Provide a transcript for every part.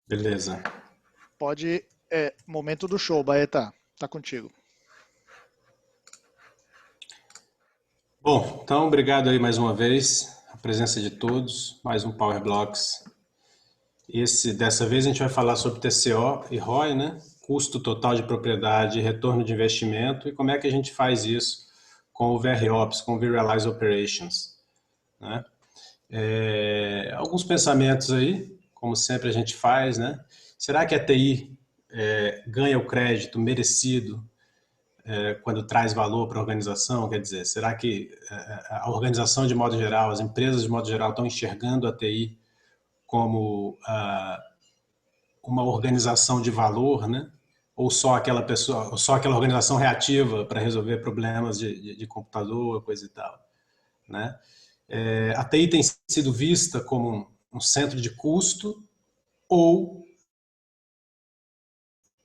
Beleza. Pode. Momento do show, Baeta. Tá contigo. Bom, então obrigado aí mais uma vez, a presença de todos, mais um Power Blocks. Dessa vez a gente vai falar sobre TCO e ROI, né? Custo total de propriedade e retorno de investimento, e como é que a gente faz isso com o VROps, com o Visualize Operations, né? Alguns pensamentos aí, como sempre a gente faz, né? Será que a TI ganha o crédito merecido quando traz valor para a organização? Quer dizer, será que a organização de modo geral, as empresas de modo geral estão enxergando a TI como uma organização de valor, né? Ou só aquela pessoa, ou só aquela organização reativa para resolver problemas de computador, coisa e tal, né? A TI tem sido vista como um centro de custo ou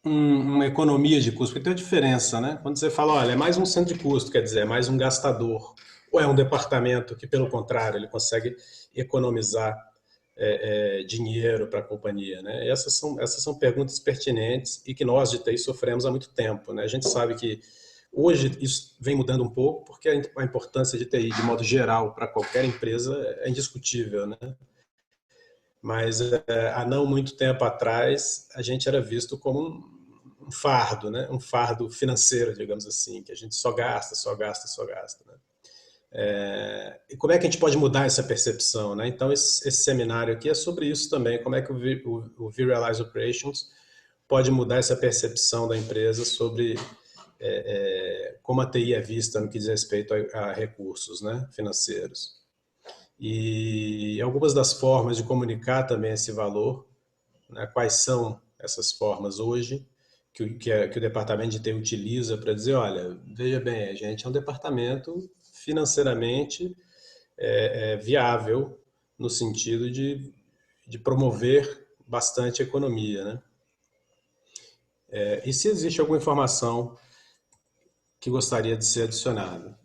uma economia de custo, porque tem uma diferença, né? Quando você fala, olha, é mais um centro de custo, quer dizer, é mais um gastador, ou é um departamento que, pelo contrário, ele consegue economizar dinheiro para a companhia, né? E essas são perguntas pertinentes e que nós de TI sofremos há muito tempo, né? A gente sabe que hoje isso vem mudando um pouco, porque a importância de TI, de modo geral, para qualquer empresa é indiscutível, né? Mas há não muito tempo atrás a gente era visto como um fardo, né? Um fardo financeiro, digamos assim, que a gente só gasta, só gasta, só gasta, né? E como é que a gente pode mudar essa percepção, né? Então esse seminário aqui é sobre isso também, como é que o Visualize Operations pode mudar essa percepção da empresa sobre como a TI é vista no que diz respeito a recursos, né, financeiros. E algumas das formas de comunicar também esse valor, né, quais são essas formas hoje que o departamento de TI utiliza para dizer, olha, veja bem, a gente é um departamento financeiramente viável no sentido de promover bastante economia, né? E se existe alguma informação que gostaria de ser adicionada?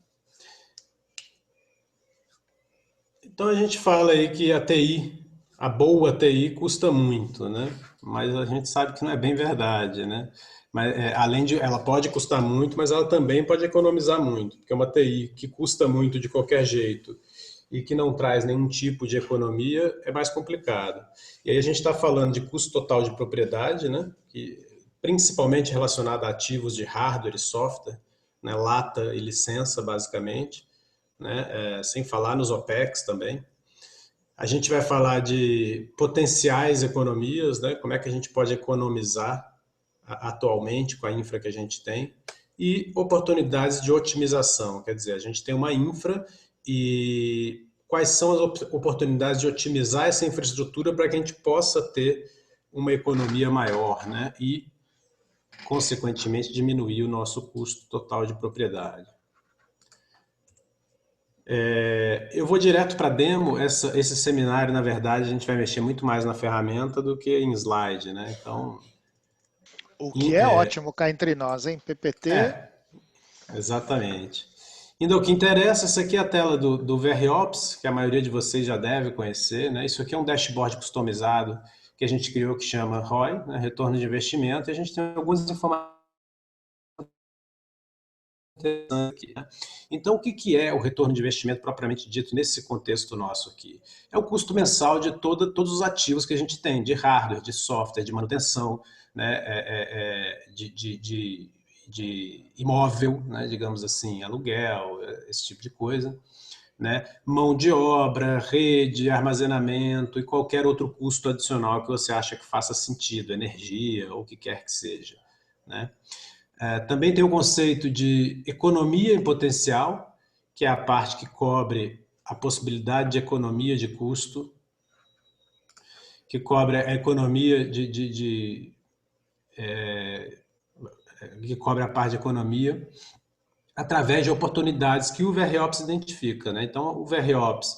Então a gente fala aí que a TI, a boa TI custa muito, né? Mas a gente sabe que não é bem verdade, né? Mas além de, ela pode custar muito, mas ela também pode economizar muito, porque uma TI que custa muito de qualquer jeito e que não traz nenhum tipo de economia é mais complicado. E aí a gente está falando de custo total de propriedade, né? Que principalmente relacionado a ativos de hardware e software, né? Lata e licença, basicamente, né? Sem falar nos OPEX também. A gente vai falar de potenciais economias, né? Como é que a gente pode economizar atualmente com a infra que a gente tem, e oportunidades de otimização, quer dizer, a gente tem uma infra e quais são as oportunidades de otimizar essa infraestrutura para que a gente possa ter uma economia maior, né? E, consequentemente, diminuir o nosso custo total de propriedade. Eu vou direto para a demo. Esse seminário, na verdade, a gente vai mexer muito mais na ferramenta do que em slide, né? Então, O que é ótimo cá entre nós, hein? PPT. exatamente. Indo ao que interessa, essa aqui é a tela do VROps, que a maioria de vocês já deve conhecer, né? Isso aqui é um dashboard customizado que a gente criou que chama ROI, né? Retorno de investimento, e a gente tem algumas informações aqui, né? Então, o que é o retorno de investimento propriamente dito nesse contexto nosso aqui? É o custo mensal de todos os ativos que a gente tem, de hardware, de software, de manutenção, né? De imóvel, né? Digamos assim, aluguel, esse tipo de coisa, né? Mão de obra, rede, armazenamento e qualquer outro custo adicional que você acha que faça sentido, energia ou o que quer que seja, né? Também tem o conceito de economia em potencial, que é a parte que cobre a possibilidade de economia de custo, que cobre a economia que cobre a parte de economia através de oportunidades que o VROps identifica, né? Então, o VROps,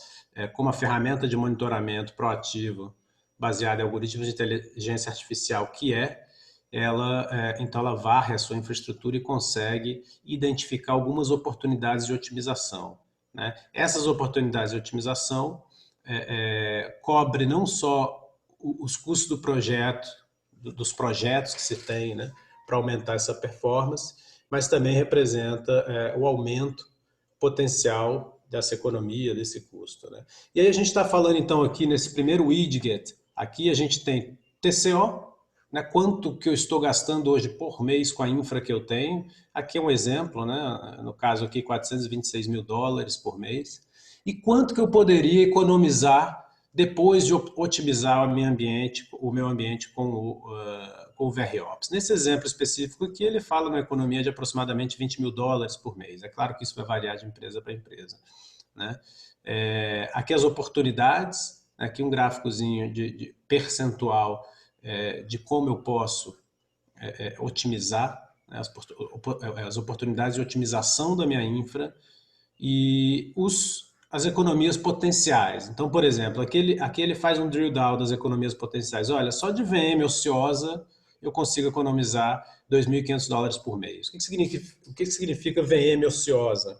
como a ferramenta de monitoramento proativo baseada em algoritmos de inteligência artificial então ela varre a sua infraestrutura e consegue identificar algumas oportunidades de otimização, né? Essas oportunidades de otimização cobrem não só os custos do projeto, dos projetos que se tem, né, para aumentar essa performance, mas também representa o aumento potencial dessa economia, desse custo, né? E aí a gente está falando então aqui nesse primeiro widget, aqui a gente tem TCO, né, quanto que eu estou gastando hoje por mês com a infra que eu tenho. Aqui é um exemplo, né, no caso aqui $426 mil por mês. E quanto que eu poderia economizar depois de otimizar o meu ambiente com o VROps. Nesse exemplo específico aqui, ele fala numa economia de aproximadamente $20 mil por mês. É claro que isso vai variar de empresa para empresa, né? Aqui as oportunidades, aqui um gráficozinho de percentual de como eu posso otimizar, né, as oportunidades de otimização da minha infra e as economias potenciais. Então, por exemplo, aqui ele faz um drill down das economias potenciais. Olha, só de VM ociosa eu consigo economizar $2.500 por mês. O que significa VM ociosa?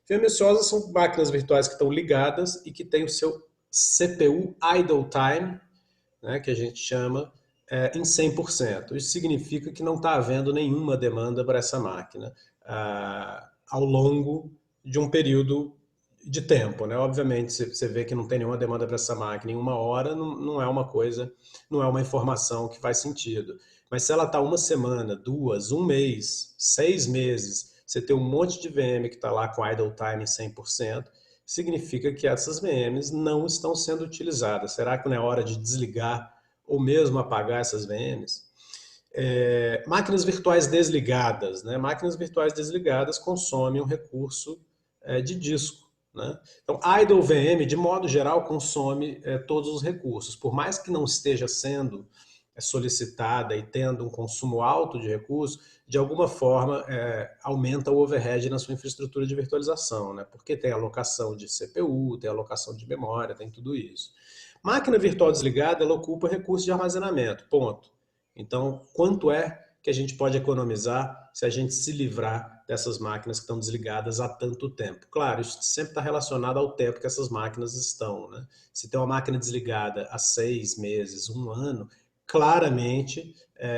VM ociosa são máquinas virtuais que estão ligadas e que têm o seu CPU idle time, né, que a gente chama, em 100%. Isso significa que não está havendo nenhuma demanda para essa máquina ao longo de um período de tempo, né? Obviamente, se você vê que não tem nenhuma demanda para essa máquina em uma hora, não é uma coisa, não é uma informação que faz sentido. Mas se ela está uma semana, duas, um mês, 6 meses, você tem um monte de VM que está lá com idle time em 100%, significa que essas VMs não estão sendo utilizadas. Será que não é hora de desligar ou mesmo apagar essas VMs? Máquinas virtuais desligadas, né? Máquinas virtuais desligadas consomem um recurso de disco, né? Então, idle VM, de modo geral, consome todos os recursos. Por mais que não esteja sendo solicitada e tendo um consumo alto de recursos, de alguma forma aumenta o overhead na sua infraestrutura de virtualização, né? Porque tem alocação de CPU, tem alocação de memória, tem tudo isso. Máquina virtual desligada, ela ocupa recursos de armazenamento, ponto. Então, quanto é que a gente pode economizar se a gente se livrar dessas máquinas que estão desligadas há tanto tempo? Claro, isso sempre está relacionado ao tempo que essas máquinas estão, né? Se tem uma máquina desligada há 6 meses, um ano, claramente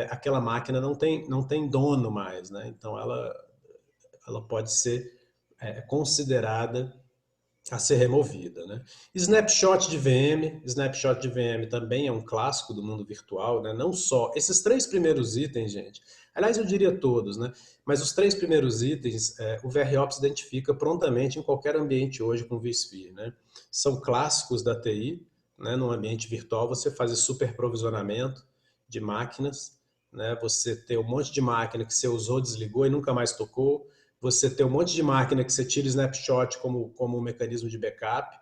aquela máquina não tem dono mais, né? Então ela pode ser considerada a ser removida, né? Snapshot de VM também é um clássico do mundo virtual, né? Não só esses 3 primeiros itens, gente. Aliás, eu diria todos, né? Mas os 3 primeiros itens, o VROps identifica prontamente em qualquer ambiente hoje com vSphere, né? São clássicos da TI, né? Num ambiente virtual você faz superprovisionamento de máquinas, né? Você tem um monte de máquina que você usou, desligou e nunca mais tocou. Você tem um monte de máquina que você tira snapshot como um mecanismo de backup,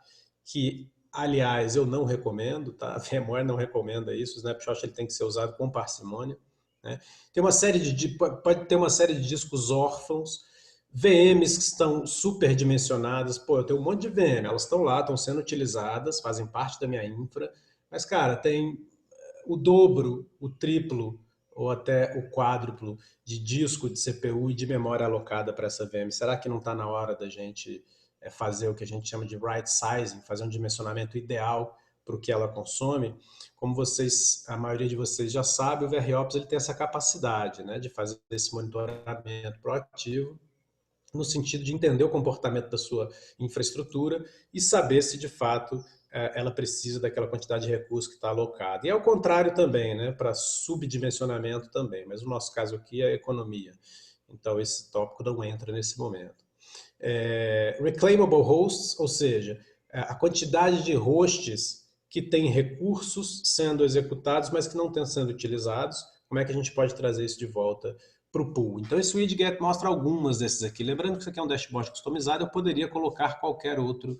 que, aliás, eu não recomendo, tá? A VMware não recomenda isso, o snapshot ele tem que ser usado com parcimônia, né? Pode ter uma série de discos órfãos, VMs que estão superdimensionadas. Pô, eu tenho um monte de VM, elas estão lá, estão sendo utilizadas, fazem parte da minha infra, mas, cara, tem o dobro, o triplo ou até o quádruplo de disco, de CPU e de memória alocada para essa VM. Será que não está na hora da gente fazer o que a gente chama de right sizing, fazer um dimensionamento ideal para o que ela consome? Como a maioria de vocês já sabe, o VROps ele tem essa capacidade, né, de fazer esse monitoramento proativo no sentido de entender o comportamento da sua infraestrutura e saber se de fato ela precisa daquela quantidade de recursos que está alocada. E ao contrário também, né, para subdimensionamento também, mas no nosso caso aqui é a economia. Então esse tópico não entra nesse momento. Reclaimable hosts, ou seja, a quantidade de hosts que tem recursos sendo executados, mas que não estão sendo utilizados, como é que a gente pode trazer isso de volta para o pool? Então esse widget mostra algumas desses aqui. Lembrando que isso aqui é um dashboard customizado, eu poderia colocar qualquer outro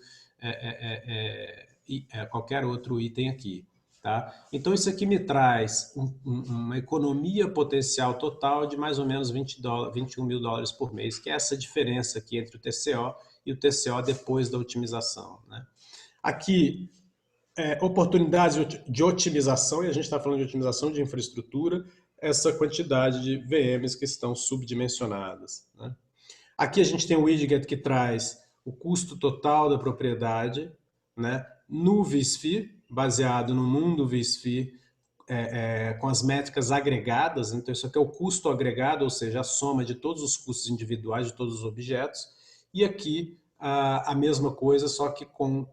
item aqui. Tá? Então isso aqui me traz uma economia potencial total de mais ou menos $21 mil por mês, que é essa diferença aqui entre o TCO e o TCO depois da otimização, né? Aqui, oportunidades de otimização, e a gente está falando de otimização de infraestrutura, essa quantidade de VMs que estão subdimensionadas, né? Aqui a gente tem um widget que traz o custo total da propriedade, né, no vSphere, baseado no mundo vSphere, com as métricas agregadas. Então, isso aqui é o custo agregado, ou seja, a soma de todos os custos individuais de todos os objetos. E aqui a mesma coisa, só que com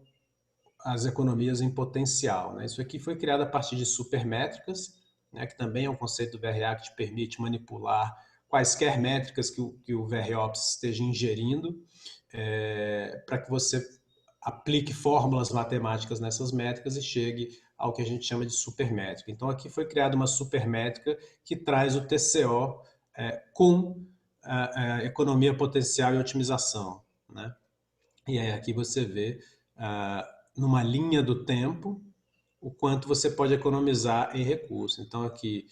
as economias em potencial, né? Isso aqui foi criado a partir de supermétricas, né, que também é um conceito do VRA que te permite manipular quaisquer métricas que o VROps esteja ingerindo, para que você aplique fórmulas matemáticas nessas métricas e chegue ao que a gente chama de supermétrica. Então, aqui foi criada uma supermétrica que traz o TCO com a economia potencial e otimização, né? E aí aqui você vê, numa linha do tempo, o quanto você pode economizar em recursos. Então, aqui,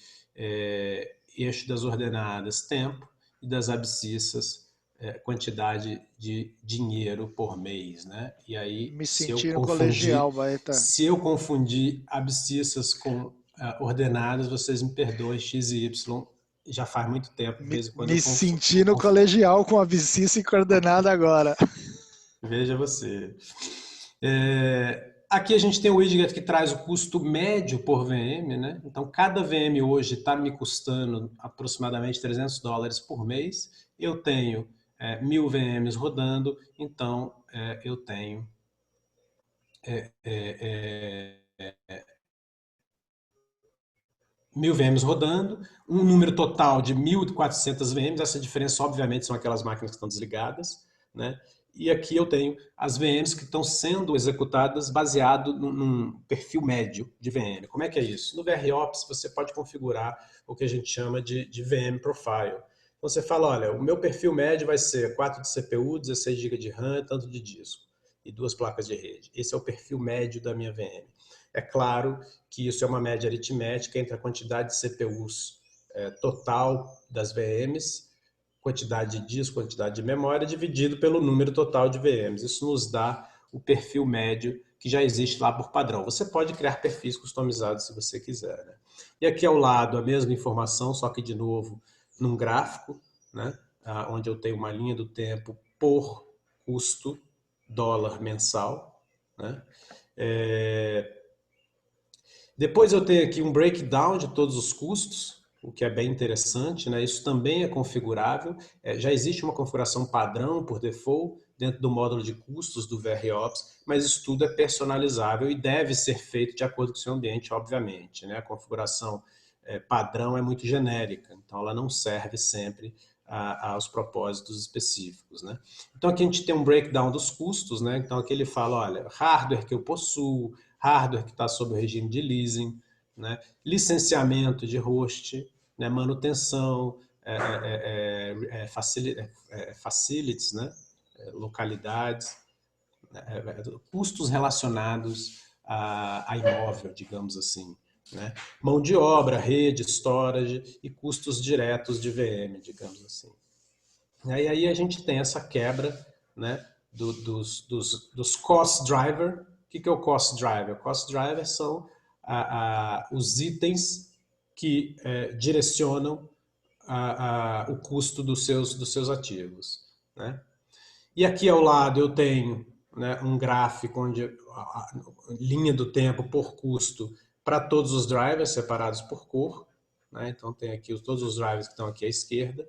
eixo das ordenadas, tempo, e das abscissas, quantidade de dinheiro por mês, né? E aí, Me senti no colegial, Baeta. se eu confundir abscissas com ordenadas, vocês me perdoem, x e y, já faz muito tempo, de vez em quando Me eu senti no confundo. colegial com abscissa e coordenada agora. Veja você. Aqui a gente tem o widget que traz o custo médio por VM, né? Então, cada VM hoje está me custando aproximadamente $300 por mês. Eu tenho 1000 VMs rodando, então eu tenho 1000 VMs rodando, um número total de 1.400 VMs. Essa diferença, obviamente, são aquelas máquinas que estão desligadas, né? E aqui eu tenho as VMs que estão sendo executadas baseado num perfil médio de VM. Como é que é isso? No VROps você pode configurar o que a gente chama de VM Profile. Então você fala, olha, o meu perfil médio vai ser 4 de CPU, 16 GB de RAM, tanto de disco, e 2 placas de rede. Esse é o perfil médio da minha VM. É claro que isso é uma média aritmética entre a quantidade de CPUs total das VMs, quantidade de disco, quantidade de memória, dividido pelo número total de VMs. Isso nos dá o perfil médio que já existe lá por padrão. Você pode criar perfis customizados se você quiser, né? E aqui ao lado a mesma informação, só que de novo num gráfico, né? Onde eu tenho uma linha do tempo por custo dólar mensal, né? Depois eu tenho aqui um breakdown de todos os custos, o que é bem interessante, né? Isso também é configurável. Já existe uma configuração padrão por default dentro do módulo de custos do VROps, mas isso tudo é personalizável e deve ser feito de acordo com o seu ambiente, obviamente, né? A configuração padrão é muito genérica, então ela não serve sempre aos propósitos específicos, né? Então aqui a gente tem um breakdown dos custos, né? Então aqui ele fala, olha, hardware que eu possuo, hardware que está sob o regime de leasing, né? Licenciamento de host, né? Manutenção, facilities, né? Localidades, custos relacionados a imóvel, digamos assim, né? Mão de obra, rede, storage e custos diretos de VM, digamos assim. E aí a gente tem essa quebra, né, dos cost driver. O que é o cost driver? O cost driver são os itens que direcionam o custo dos seus ativos, né? E aqui ao lado eu tenho, né, um gráfico onde a linha do tempo por custo para todos os drivers separados por cor, né? Então tem aqui todos os drivers que estão aqui à esquerda.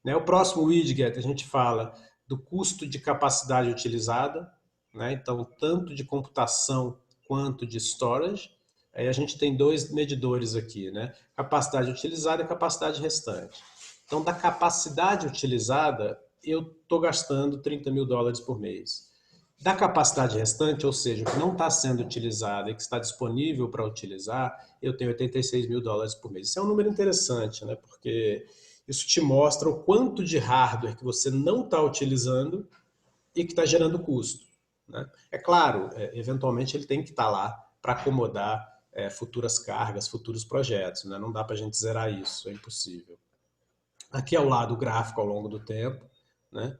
Né? O próximo widget a gente fala do custo de capacidade utilizada, né? Então tanto de computação quanto de storage. Aí a gente tem dois medidores aqui, né? Capacidade utilizada e capacidade restante. Então da capacidade utilizada eu estou gastando $30.000 por mês. Da capacidade restante, ou seja, o que não está sendo utilizado e que está disponível para utilizar, eu tenho $86.000 por mês. Isso é um número interessante, né? Porque isso te mostra o quanto de hardware que você não está utilizando e que está gerando custo, né? É claro, eventualmente ele tem que estar lá para acomodar futuras cargas, futuros projetos, né? Não dá para a gente zerar isso, é impossível. Aqui ao lado o gráfico ao longo do tempo, né?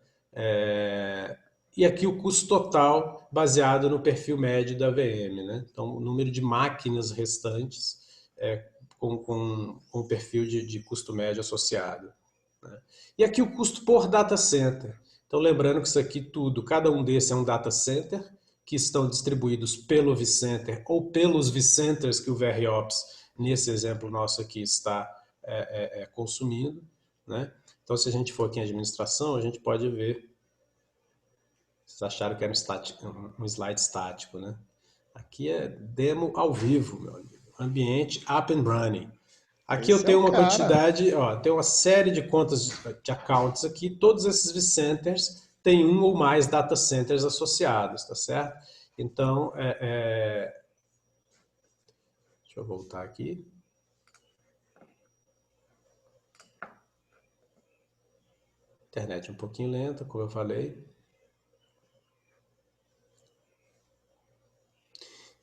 E aqui o custo total baseado no perfil médio da VM, né? Então o número de máquinas restantes com o perfil de custo médio associado, né? E aqui o custo por data center. Então lembrando que isso aqui tudo, cada um desses é um data center que estão distribuídos pelo vCenter ou pelos vCenters que o VROps, nesse exemplo nosso aqui, está consumindo, né? Então, se a gente for aqui em administração, a gente pode ver. Vocês acharam que era um slide estático, né? Aqui é demo ao vivo, meu amigo. Ambiente up and running. Aqui eu tenho uma quantidade, ó, tem uma série de contas de accounts aqui. Todos esses vCenters têm um ou mais data centers associados, tá certo? Então, deixa eu voltar aqui. Internet um pouquinho lenta, como eu falei.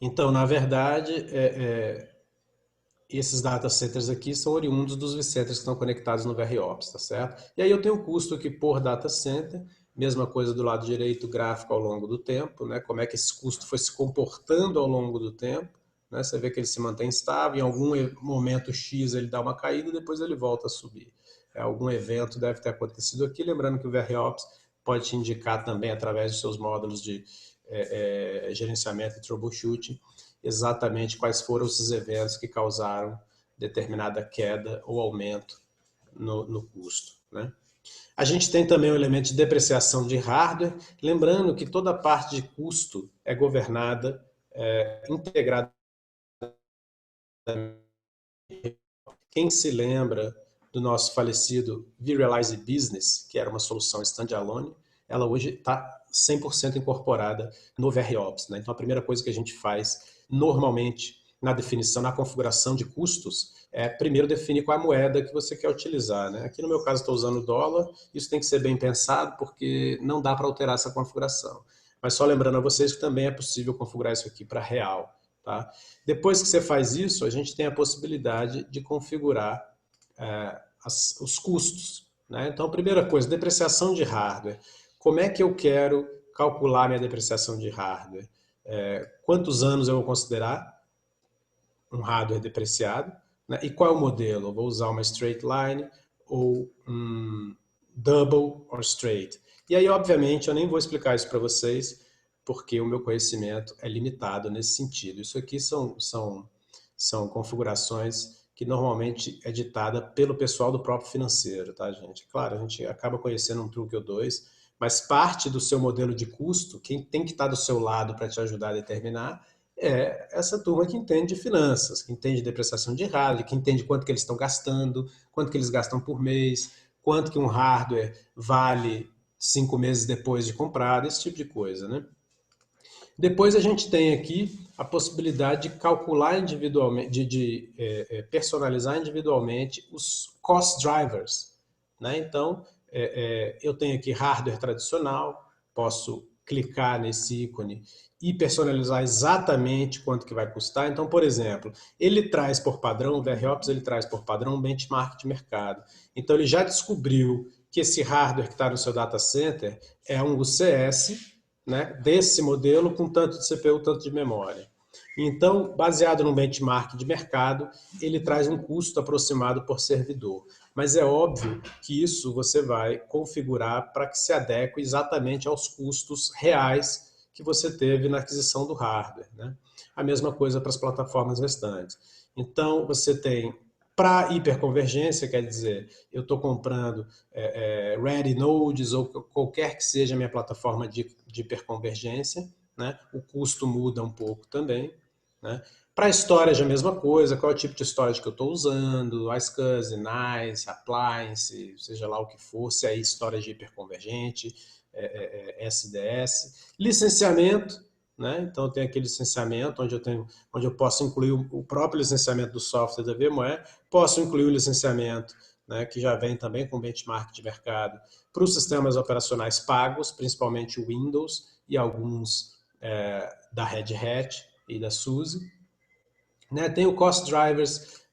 Então, na verdade, esses data centers aqui são oriundos dos vCenters que estão conectados no VROps, tá certo? E aí eu tenho um custo aqui por data center, mesma coisa do lado direito, gráfico ao longo do tempo, né? Como é que esse custo foi se comportando ao longo do tempo, né? Você vê que ele se mantém estável, em algum momento X ele dá uma caída, depois ele volta a subir. Algum evento deve ter acontecido aqui, lembrando que o VROps pode te indicar também, através dos seus módulos de gerenciamento e troubleshooting, exatamente quais foram esses eventos que causaram determinada queda ou aumento no custo, né? A gente tem também o elemento de depreciação de hardware, lembrando que toda a parte de custo é governada, integrada. Quem se lembra do nosso falecido vRealize Business, que era uma solução standalone, ela hoje está 100% incorporada no VROps, né? Então, a primeira coisa que a gente faz, normalmente, na definição, na configuração de custos, é primeiro definir qual é a moeda que você quer utilizar, né? Aqui no meu caso estou usando o dólar, isso tem que ser bem pensado, porque não dá para alterar essa configuração. Mas só lembrando a vocês que também é possível configurar isso aqui para real, tá? Depois que você faz isso, a gente tem a possibilidade de configurar os custos, né? Então, primeira coisa, depreciação de hardware. Como é que eu quero calcular minha depreciação de hardware? Quantos anos eu vou considerar um hardware depreciado, né? E qual é o modelo? Eu vou usar uma straight line ou um double or straight. E aí, obviamente, eu nem vou explicar isso para vocês, porque o meu conhecimento é limitado nesse sentido. Isso aqui são configurações que normalmente é ditada pelo pessoal do próprio financeiro, tá, gente? Claro, a gente acaba conhecendo um truque ou dois, mas parte do seu modelo de custo, quem tem que estar do seu lado para te ajudar a determinar, é essa turma que entende de finanças, que entende de depreciação de hardware, que entende quanto que eles estão gastando, quanto que eles gastam por mês, quanto que um hardware vale 5 meses depois de comprado, esse tipo de coisa, né? Depois a gente tem aqui a possibilidade de calcular individualmente, de personalizar individualmente os cost drivers, né? Então, eu tenho aqui hardware tradicional, posso clicar nesse ícone e personalizar exatamente quanto que vai custar. Então, por exemplo, ele traz por padrão, o VROps ele traz por padrão um benchmark de mercado. Então, ele já descobriu que esse hardware que está no seu data center é um UCS, né, desse modelo com tanto de CPU, tanto de memória. Então, baseado no benchmark de mercado, ele traz um custo aproximado por servidor. Mas é óbvio que isso você vai configurar para que se adeque exatamente aos custos reais que você teve na aquisição do hardware, né? A mesma coisa para as plataformas restantes. Então, você tem, para hiperconvergência, quer dizer, eu estou comprando Ready Nodes ou qualquer que seja a minha plataforma de hiperconvergência, né? O custo muda um pouco também, né? Para storage a mesma coisa, qual é o tipo de storage que eu estou usando, iSCSI, NICE, Appliance, seja lá o que for, se é storage hiperconvergente, SDS. Licenciamento, né? Então tem aquele licenciamento onde eu posso incluir o próprio licenciamento do software da VMware, posso incluir o licenciamento, né, que já vem também com benchmark de mercado para os sistemas operacionais pagos, principalmente o Windows e alguns da Red Hat e da SUSE. Né? Tem o Cost Drivers.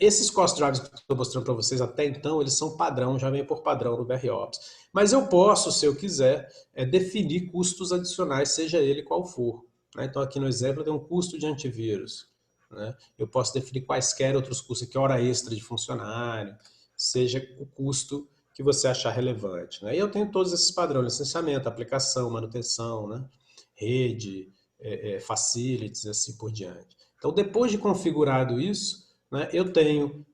Esses Cost Drivers que eu estou mostrando para vocês até então, eles são padrão, já vem por padrão no VROps. Mas eu posso, se eu quiser, definir custos adicionais, seja ele qual for. Né? Então aqui no exemplo tem um custo de antivírus. Né? Eu posso definir quaisquer outros custos, que hora extra de funcionário, seja o custo que você achar relevante. Né? E eu tenho todos esses padrões, licenciamento, aplicação, manutenção, né? rede, facilities, assim por diante. Então, depois de configurado isso, né, eu tenho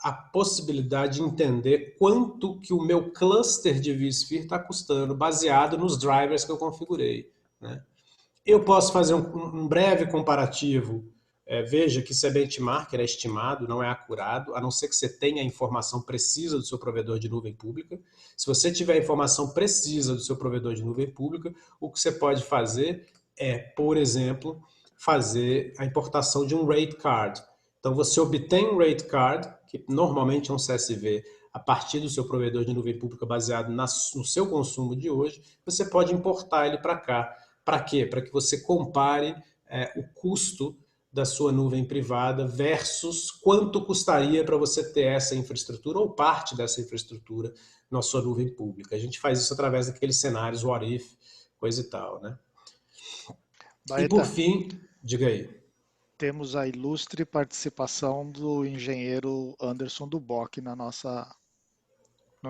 a possibilidade de entender quanto que o meu cluster de vSphere está custando, baseado nos drivers que eu configurei, né? Eu posso fazer um breve comparativo. Veja que isso é benchmark, é estimado, não é acurado, a não ser que você tenha a informação precisa do seu provedor de nuvem pública. Se você tiver a informação precisa do seu provedor de nuvem pública, o que você pode fazer é, por exemplo, fazer a importação de um rate card. Então, você obtém um rate card, que normalmente é um CSV, a partir do seu provedor de nuvem pública baseado no seu consumo de hoje, você pode importar ele para cá. Para quê? Para que você compare o custo da sua nuvem privada versus quanto custaria para você ter essa infraestrutura ou parte dessa infraestrutura na sua nuvem pública. A gente faz isso através daqueles cenários what if, coisa e tal, né? Baeta, E por fim, diga aí. temos a ilustre participação do engenheiro Anderson Duboc no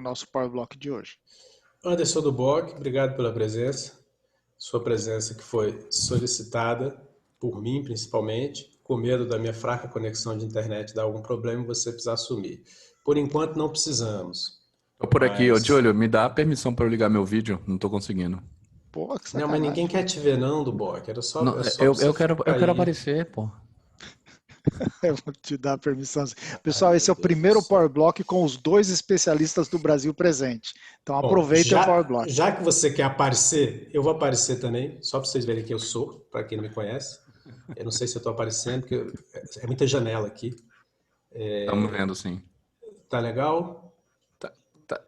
nosso Power Block de hoje. Anderson Duboc, obrigado pela presença. Sua presença que foi solicitada por mim, principalmente, com medo da minha fraca conexão de internet dar algum problema e você precisar assumir. Por enquanto, não precisamos. Tô por aqui, ô Júlio, me dá a permissão para eu ligar meu vídeo? Não tô conseguindo. Pô, que Não, sacanagem. mas ninguém quer te ver não, Duboc. Era só, Não, é só eu quero aparecer, pô. Eu vou te dar a permissão. Pessoal, esse é o primeiro Power Block com os 2 especialistas do Brasil presentes. Então aproveitem o Power Block. Já que você quer aparecer, eu vou aparecer também, só para vocês verem quem eu sou, para quem não me conhece. Eu não sei se eu estou aparecendo, porque é muita janela aqui. Estamos vendo, sim. Tá legal?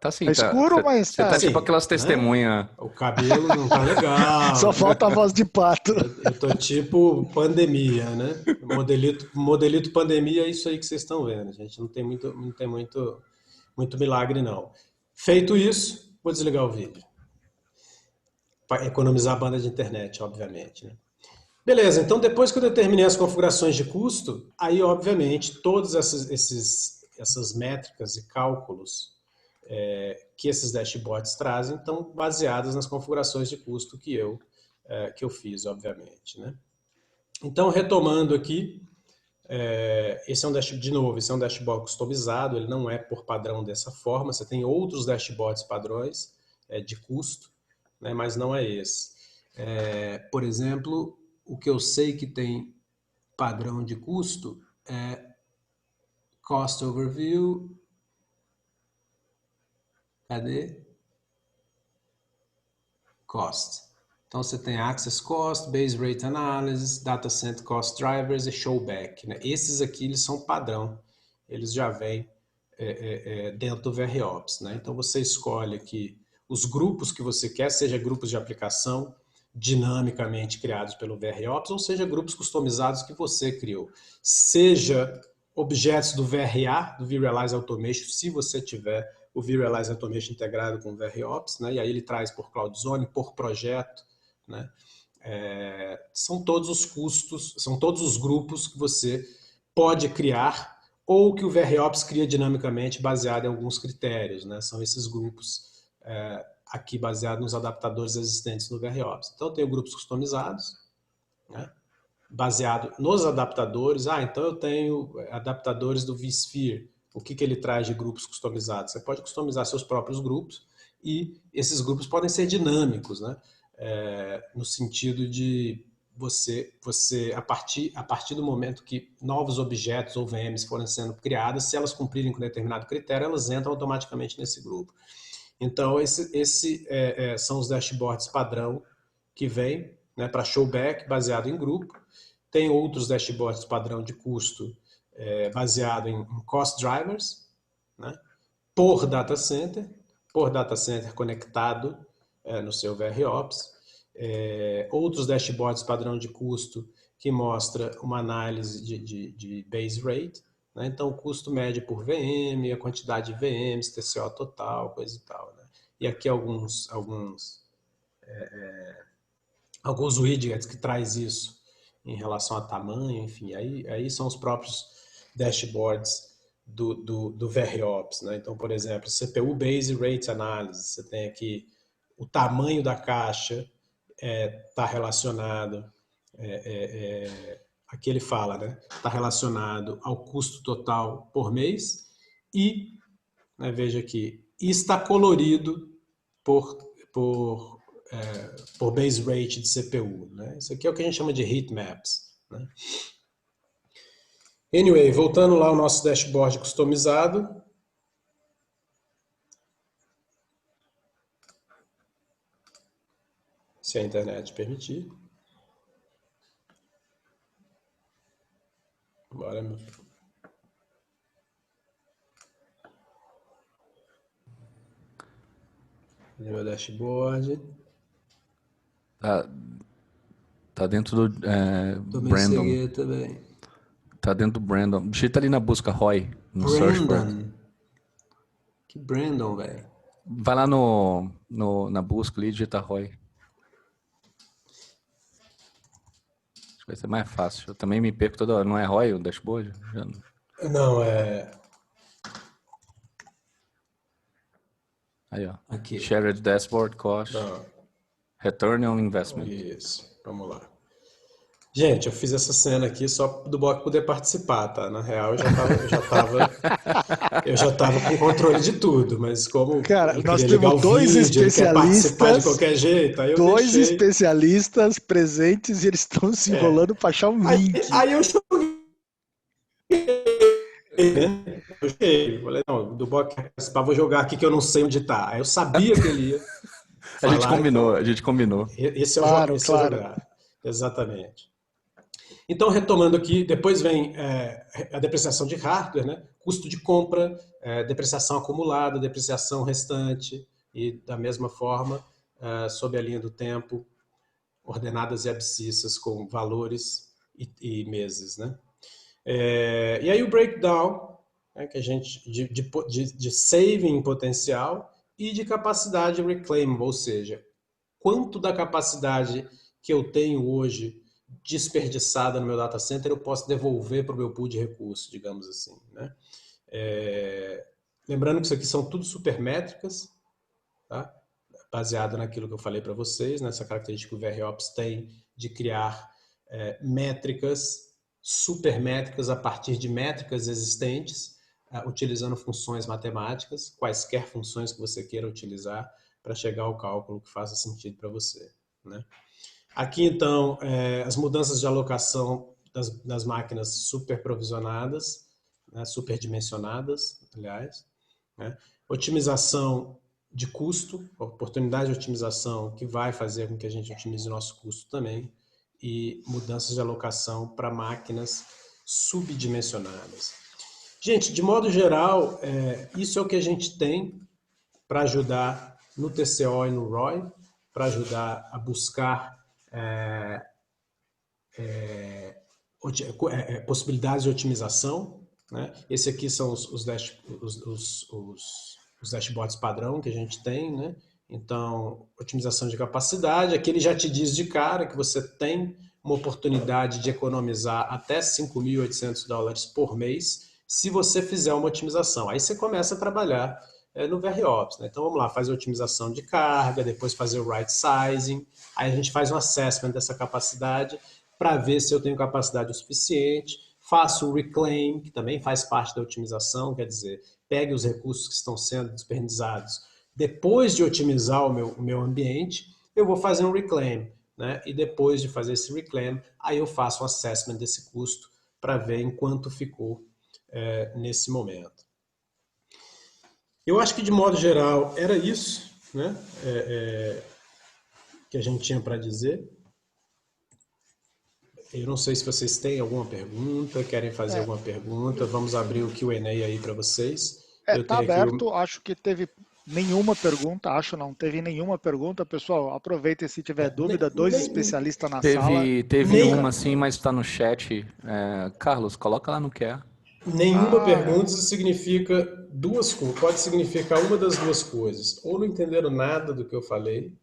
Tá sim, É escuro, mas você tá Sim, tipo aquelas né? testemunhas. O cabelo não tá legal. só falta a voz de pato. Eu tô tipo pandemia, né? Modelito pandemia é isso aí que vocês estão vendo. A gente não tem muito milagre, não. Feito isso, vou desligar o vídeo. Para economizar a banda de internet, obviamente, né? Beleza, então depois que eu determinei as configurações de custo, aí, obviamente, todas essas métricas e cálculos que esses dashboards trazem estão baseadas nas configurações de custo que eu fiz, obviamente, né? Então, retomando aqui, esse é um dashboard customizado, ele não é por padrão dessa forma, você tem outros dashboards padrões de custo, né, mas não é esse. Por exemplo, o que eu sei que tem padrão de custo é Cost Overview. Cadê? Cost. Então você tem Access Cost, Base Rate Analysis, Data Center Cost Drivers e Showback, né? Esses aqui eles são padrão, eles já vêm dentro do VROps, né? Então você escolhe aqui os grupos que você quer, seja grupos de aplicação dinamicamente criados pelo VROps, ou seja grupos customizados que você criou. Seja objetos do VRA, do vRealize Automation, se você tiver o vRealize Automation integrado com o VROps, né? E aí ele traz por CloudZone, por projeto, né? São todos os custos, são todos os grupos que você pode criar ou que o VROps cria dinamicamente baseado em alguns critérios, né? São esses grupos aqui baseados nos adaptadores existentes no VROps. Então eu tenho grupos customizados, né? Baseado nos adaptadores. Então eu tenho adaptadores do vSphere. O que ele traz de grupos customizados? Você pode customizar seus próprios grupos e esses grupos podem ser dinâmicos, né? No sentido de você a partir do momento que novos objetos ou VMs forem sendo criadas, se elas cumprirem com determinado critério, elas entram automaticamente nesse grupo. Então, são os dashboards padrão que vem, né, para Showback, baseado em grupo. Tem outros dashboards padrão de custo baseado em cost drivers, né, por data center conectado no seu VROps. Outros dashboards padrão de custo que mostra uma análise de base rate, né? Então, o custo médio por VM, a quantidade de VMs, TCO total, coisa e tal, né? E aqui alguns widgets que traz isso em relação a tamanho, enfim, aí são os próprios dashboards do VROps, né? Então, por exemplo, CPU Base Rate Analysis, você tem aqui o tamanho da caixa está relacionado, aqui ele fala, né? Está relacionado ao custo total por mês e, né, veja aqui, está colorido por base rate de CPU, né? Isso aqui é o que a gente chama de heat maps, né? Anyway, voltando lá ao nosso dashboard customizado. Se a internet permitir. Bora, meu filho. Cadê meu dashboard? Tá dentro do Brandon. Também. Tá dentro do Brandon. Digita ali na busca Roy, no search bar. Brandon. Que Brandon, velho? Vai lá na busca ali e digita Roy. Acho que vai ser mais fácil. Eu também me perco toda hora. Não é Roy o dashboard? Não, é... Aí, ó. Aqui. Shared Dashboard Cost. Não. Return on Investment. Isso, vamos lá. Gente, eu fiz essa cena aqui só do Bock poder participar, tá? Na real, eu já tava com controle de tudo, mas como Cara, eu nós queria ligar temos o dois vídeo, ele quer participar de especialistas, qualquer jeito, aí eu dois deixei. especialistas presentes e eles estão se enrolando para achar um link. Aí eu joguei, né? Eu joguei, falei, não, do Bock quer participar, vou jogar aqui que eu não sei onde tá. Aí eu sabia que ele ia A gente falar, combinou, então, a gente combinou. esse é o Claro, esse é o claro. jogar. Exatamente. Então, retomando aqui, depois vem a depreciação de hardware, né? Custo de compra, depreciação acumulada, depreciação restante e, da mesma forma, sob a linha do tempo, ordenadas e abscissas com valores e meses, né? E aí o breakdown, né, que a gente de saving potencial e de capacidade reclaimable, ou seja, quanto da capacidade que eu tenho hoje desperdiçada no meu data center eu posso devolver para o meu pool de recursos, digamos assim, né? Lembrando que isso aqui são tudo supermétricas, tá? Baseado naquilo que eu falei para vocês, nessa característica que o VROps tem de criar métricas, supermétricas a partir de métricas existentes, utilizando funções matemáticas, quaisquer funções que você queira utilizar para chegar ao cálculo que faça sentido para você, né? Aqui, então, as mudanças de alocação das máquinas superprovisionadas, né, superdimensionadas, aliás, né? Otimização de custo, oportunidade de otimização que vai fazer com que a gente otimize o nosso custo também, e mudanças de alocação para máquinas subdimensionadas. Gente, de modo geral, isso é o que a gente tem para ajudar no TCO e no ROI, para ajudar a buscar possibilidades de otimização, né? Esse aqui são os dashboards padrão que a gente tem, né? Então, otimização de capacidade, aqui ele já te diz de cara que você tem uma oportunidade de economizar até $5.800 por mês se você fizer uma otimização. Aí você começa a trabalhar no VROps, né? Então vamos lá, faz a otimização de carga, depois fazer o right sizing, aí a gente faz um assessment dessa capacidade para ver se eu tenho capacidade o suficiente, faço o reclaim, que também faz parte da otimização, quer dizer, pegue os recursos que estão sendo desperdiçados. Depois de otimizar o meu ambiente, eu vou fazer um reclaim, né? E depois de fazer esse reclaim, aí eu faço um assessment desse custo para ver em quanto ficou nesse momento. Eu acho que, de modo geral, era isso, né? Que a gente tinha para dizer. Eu não sei se vocês têm alguma pergunta, querem fazer alguma pergunta. Vamos abrir o Q&A aí para vocês. Está aberto, acho que teve nenhuma pergunta, teve nenhuma pergunta. Pessoal, aproveitem se tiver dúvida, dois especialistas na sala. Teve uma sim, mas está no chat. Carlos, coloca lá no QR. Nenhuma pergunta significa duas coisas, pode significar uma das duas coisas. Ou não entenderam nada do que eu falei,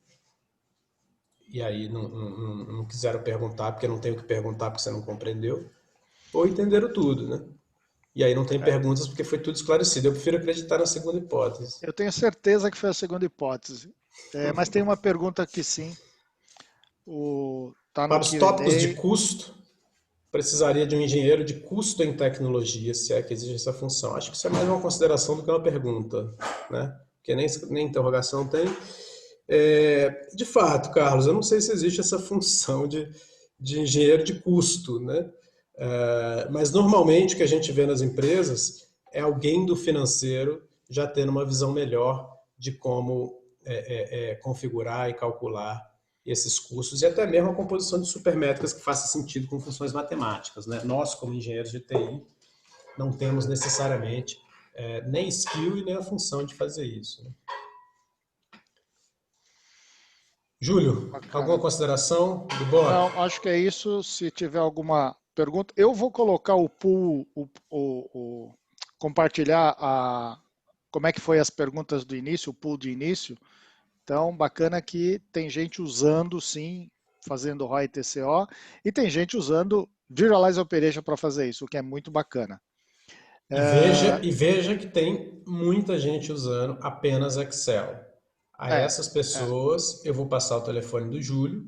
e aí não quiseram perguntar, porque não tem o que perguntar porque você não compreendeu, ou entenderam tudo, né? E aí não tem perguntas porque foi tudo esclarecido. Eu prefiro acreditar na segunda hipótese. Eu tenho certeza que foi a segunda hipótese. Mas tem uma pergunta aqui sim. Tá no Para os tópicos de Q&A. custo, precisaria de um engenheiro de custo em tecnologia, se é que existe essa função. Acho que isso é mais uma consideração do que uma pergunta, né? Porque nem interrogação tem. De fato, Carlos, eu não sei se existe essa função de engenheiro de custo, né? Mas normalmente o que a gente vê nas empresas é alguém do financeiro já tendo uma visão melhor de como configurar e calcular esses custos e até mesmo a composição de supermétricas que faça sentido com funções matemáticas, né? Nós, como engenheiros de TI, não temos necessariamente nem skill e nem a função de fazer isso, né? Júlio, alguma Bacana. consideração do Bob? Não, acho que é isso. Se tiver alguma pergunta, eu vou colocar o pool, compartilhar como é que foi as perguntas do início, o pool de início. Então, bacana que tem gente usando, sim, fazendo ROI TCO, e tem gente usando Visualize Operation para fazer isso, o que é muito bacana. E veja que tem muita gente usando apenas Excel. A É, essas é, pessoas, eu vou passar o telefone do Júlio,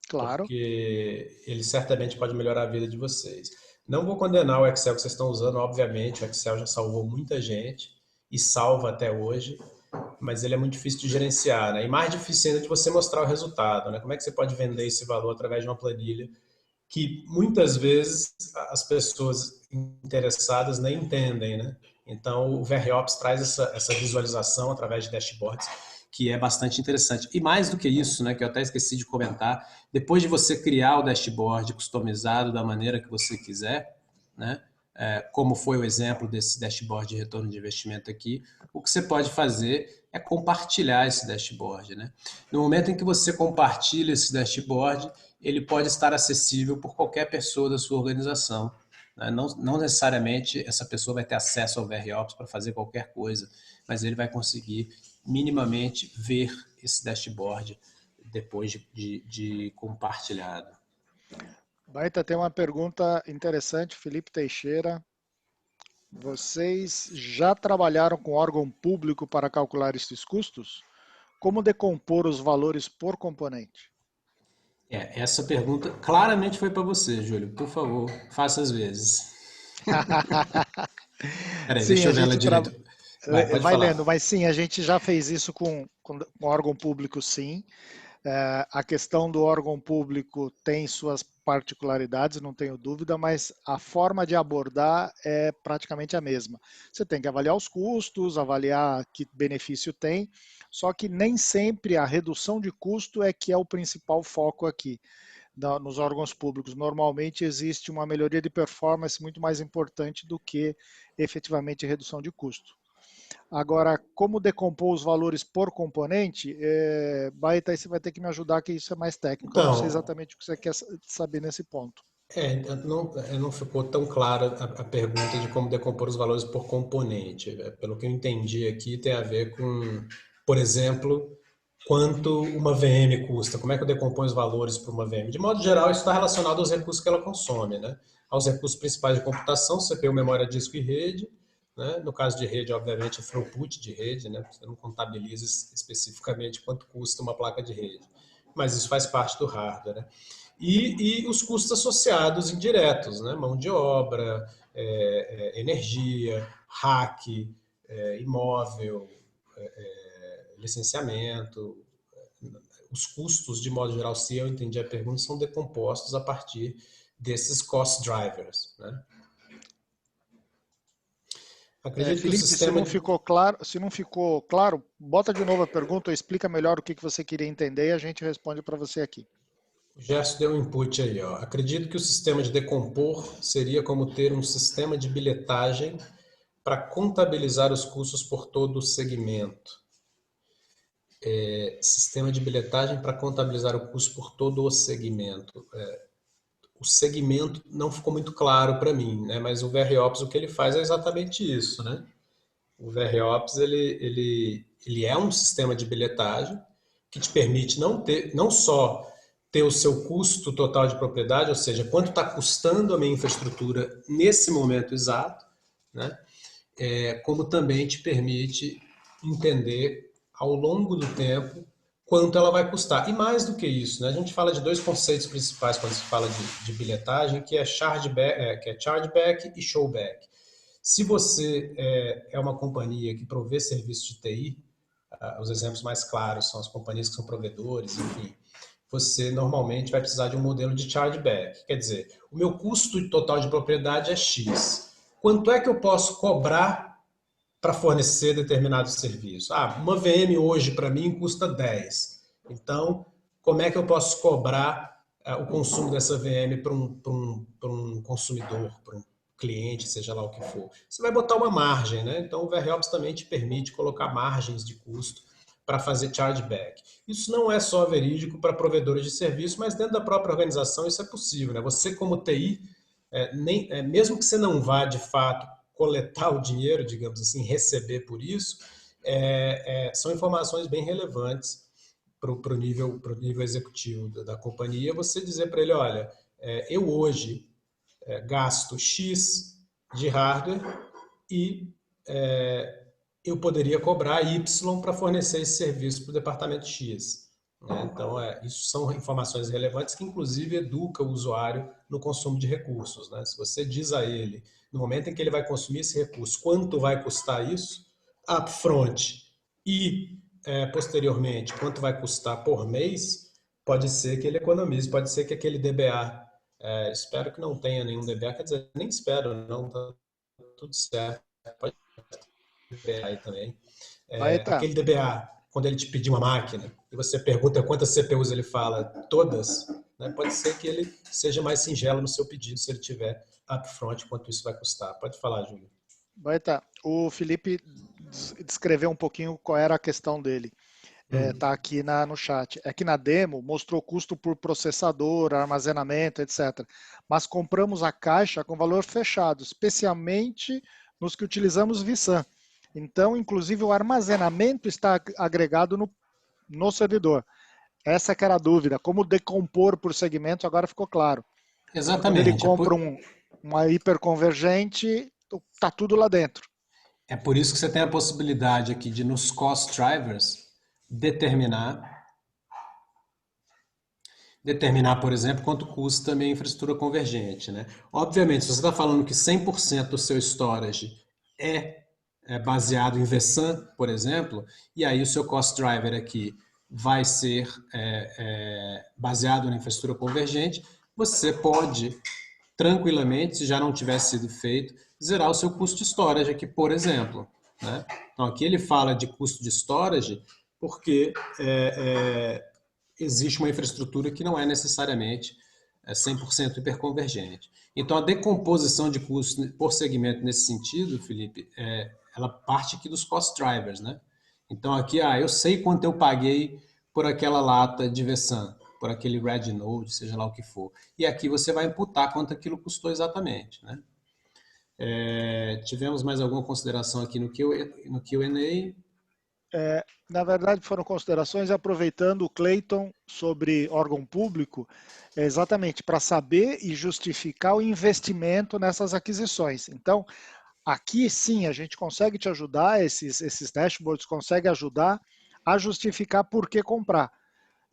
claro. porque ele certamente pode melhorar a vida de vocês. Não vou condenar o Excel que vocês estão usando, obviamente, o Excel já salvou muita gente e salva até hoje, mas ele é muito difícil de gerenciar, né? E mais difícil ainda de você mostrar o resultado, né? Como é que você pode vender esse valor através de uma planilha que muitas vezes as pessoas interessadas nem entendem, né? Então, o VROps traz essa visualização através de dashboards, que é bastante interessante. E mais do que isso, né, que eu até esqueci de comentar, depois de você criar o dashboard customizado da maneira que você quiser, né, como foi o exemplo desse dashboard de retorno de investimento aqui, o que você pode fazer é compartilhar esse dashboard, né? No momento em que você compartilha esse dashboard, ele pode estar acessível por qualquer pessoa da sua organização, né? Não necessariamente essa pessoa vai ter acesso ao VROps para fazer qualquer coisa, mas ele vai conseguir minimamente ver esse dashboard depois de compartilhado. Baita, tem uma pergunta interessante, Felipe Teixeira. Vocês já trabalharam com órgão público para calcular esses custos? Como decompor os valores por componente? Essa pergunta claramente foi para você, Júlio. Por favor, faça as vezes. Peraí, Sim, deixa a eu ver ela gente direito. Pode vai lendo, falar. mas sim, a gente já fez isso com órgão público, sim. A questão do órgão público tem suas particularidades, não tenho dúvida, mas a forma de abordar é praticamente a mesma. Você tem que avaliar os custos, avaliar que benefício tem, só que nem sempre a redução de custo é que é o principal foco aqui nos órgãos públicos. Normalmente existe uma melhoria de performance muito mais importante do que efetivamente redução de custo. Agora, como decompor os valores por componente, Baita, aí você vai ter que me ajudar, que isso é mais técnico. Eu não sei Então, exatamente o que você quer saber nesse ponto. não ficou tão clara a pergunta de como decompor os valores por componente. Pelo que eu entendi aqui, tem a ver com, por exemplo, quanto uma VM custa, como é que eu decomponho os valores para uma VM. De modo geral, isso está relacionado aos recursos que ela consome, né? Aos recursos principais de computação, CPU, memória, disco e rede. Né? No caso de rede, obviamente, o throughput de rede, né? Você não contabiliza especificamente quanto custa uma placa de rede, mas isso faz parte do hardware, né? E os custos associados indiretos, né? Mão de obra, energia, hack, imóvel, licenciamento. Os custos, de modo geral, se eu entendi a pergunta, são decompostos a partir desses cost drivers, né? Acredito que o Felipe, sistema... se não ficou claro, bota de novo a pergunta ou explica melhor o que você queria entender e a gente responde para você aqui. O Gerson deu um input aí, ó. Acredito que o sistema de decompor seria como ter um sistema de bilhetagem para contabilizar os custos por todo o segmento. Sistema de bilhetagem para contabilizar o custo por todo o segmento. O segmento não ficou muito claro para mim, né? Mas o VROps, o que ele faz é exatamente isso, né? O VROps, ele é um sistema de bilhetagem que te permite não só ter o seu custo total de propriedade, ou seja, quanto está custando a minha infraestrutura nesse momento exato, né? Como também te permite entender ao longo do tempo quanto ela vai custar. E mais do que isso, né? A gente fala de dois conceitos principais quando se fala de bilhetagem, que é chargeback e showback. Se você é uma companhia que provê serviço de TI, os exemplos mais claros são as companhias que são provedores, enfim, você normalmente vai precisar de um modelo de chargeback. Quer dizer, o meu custo total de propriedade é X. Quanto é que eu posso cobrar para fornecer determinado serviço? Uma VM hoje para mim custa 10. Então, como é que eu posso cobrar o consumo dessa VM para um consumidor, para um cliente, seja lá o que for? Você vai botar uma margem, né? Então, o VROps também te permite colocar margens de custo para fazer chargeback. Isso não é só verídico para provedores de serviço, mas dentro da própria organização isso é possível, né? Você, como TI, mesmo que você não vá, de fato, coletar o dinheiro, digamos assim, receber por isso, são informações bem relevantes para o nível executivo da companhia. Você dizer para ele, olha, eu hoje gasto X de hardware e eu poderia cobrar Y para fornecer esse serviço para o departamento X. Né? Então, isso são informações relevantes que, inclusive, educam o usuário no consumo de recursos. Né? Se você diz a ele, no momento em que ele vai consumir esse recurso, quanto vai custar isso, upfront e, posteriormente, quanto vai custar por mês, pode ser que ele economize, pode ser que aquele DBA, espero que não tenha nenhum DBA, quer dizer, nem espero, não, tá tudo certo, pode DBA aí também. Aquele DBA, quando ele te pedir uma máquina e você pergunta quantas CPUs ele fala, todas, né, pode ser que ele seja mais singelo no seu pedido se ele tiver upfront quanto isso vai custar. Pode falar, Júlio. O Felipe descreveu um pouquinho qual era a questão dele. Tá aqui no chat. É que na demo mostrou custo por processador, armazenamento, etc. Mas compramos a caixa com valor fechado, especialmente nos que utilizamos vSAN. Então, inclusive, o armazenamento está agregado no servidor. Essa que era a dúvida. Como decompor por segmento, agora ficou claro. Exatamente. Quando ele compra uma hiperconvergente, está tudo lá dentro. É por isso que você tem a possibilidade aqui de, nos cost drivers, determinar, por exemplo, quanto custa a minha infraestrutura convergente. Né? Obviamente, se você está falando que 100% do seu storage é baseado em vSAN, por exemplo, e aí o seu cost driver aqui vai ser baseado na infraestrutura convergente, você pode tranquilamente, se já não tivesse sido feito, zerar o seu custo de storage aqui, por exemplo. Né? Então, aqui ele fala de custo de storage porque existe uma infraestrutura que não é necessariamente 100% hiperconvergente. Então, a decomposição de custos por segmento nesse sentido, Felipe, ela parte aqui dos cost drivers. Né? Então, aqui, eu sei quanto eu paguei por aquela lata de vSAN, por aquele Red Node, seja lá o que for. E aqui você vai imputar quanto aquilo custou exatamente. Né? Tivemos mais alguma consideração aqui no Q&A? Na verdade, foram considerações, aproveitando o Clayton sobre órgão público, exatamente para saber e justificar o investimento nessas aquisições. Então, aqui sim, a gente consegue te ajudar, esses dashboards conseguem ajudar a justificar por que comprar.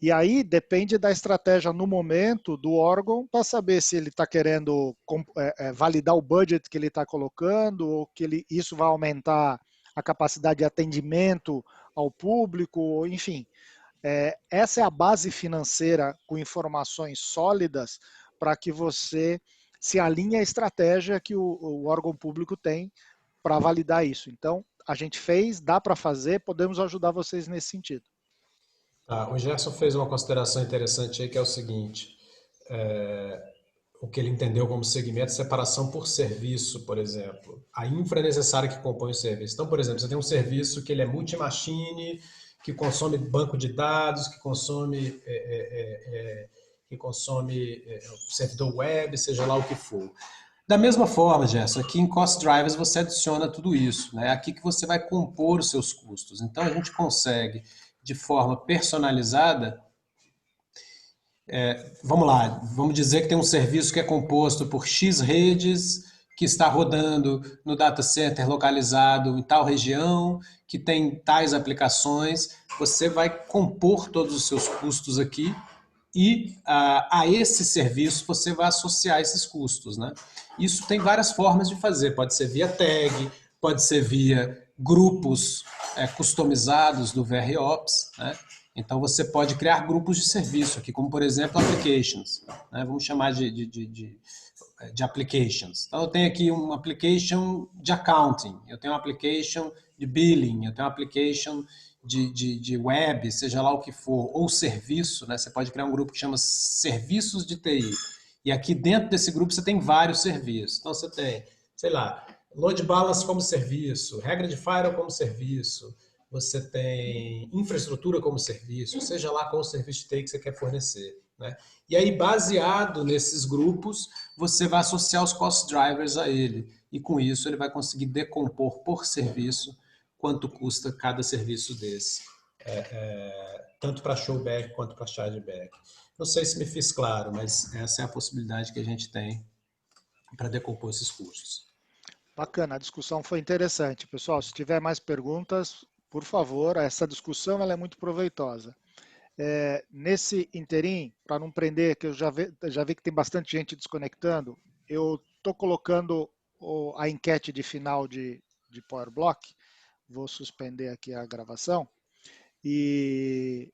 E aí depende da estratégia no momento do órgão para saber se ele está querendo validar o budget que ele está colocando, ou que isso vai aumentar a capacidade de atendimento ao público, enfim. Essa é a base financeira com informações sólidas para que você se alinhe à estratégia que o órgão público tem para validar isso. Então, a gente fez, dá para fazer, podemos ajudar vocês nesse sentido. O Gerson fez uma consideração interessante aí, que é o seguinte, o que ele entendeu como segmento, separação por serviço, por exemplo. A infra é necessária que compõe o serviço. Então, por exemplo, você tem um serviço que ele é multi-machine, que consome banco de dados, que consome servidor web, seja lá o que for. Da mesma forma, Gerson, aqui em Cost Drivers você adiciona tudo isso. Né? Aqui que você vai compor os seus custos. Então, a gente consegue, de forma personalizada, vamos lá, vamos dizer que tem um serviço que é composto por X redes, que está rodando no data center localizado em tal região, que tem tais aplicações. Você vai compor todos os seus custos aqui e a esse serviço você vai associar esses custos, né? Isso tem várias formas de fazer. Pode ser via tag, pode ser via grupos customizados do VROps, né? Então você pode criar grupos de serviço aqui, como por exemplo applications, né? Vamos chamar de applications. Então eu tenho aqui um application de accounting, eu tenho um application de billing, eu tenho um application de web, seja lá o que for, ou serviço, né? Você pode criar um grupo que chama serviços de TI. E aqui dentro desse grupo você tem vários serviços. Então você tem, sei lá, load balance como serviço, regra de firewall como serviço, você tem infraestrutura como serviço, seja lá qual serviço de TI que você quer fornecer, né? E aí, baseado nesses grupos, você vai associar os cost drivers a ele. E com isso ele vai conseguir decompor por serviço quanto custa cada serviço desse. Tanto para showback quanto para chargeback. Não sei se me fiz claro, mas essa é a possibilidade que a gente tem para decompor esses custos. Bacana, a discussão foi interessante. Pessoal, se tiver mais perguntas, por favor, essa discussão ela é muito proveitosa. Nesse interim, para não prender, que eu já vi que tem bastante gente desconectando, eu estou colocando a enquete de final de Power Block, vou suspender aqui a gravação, e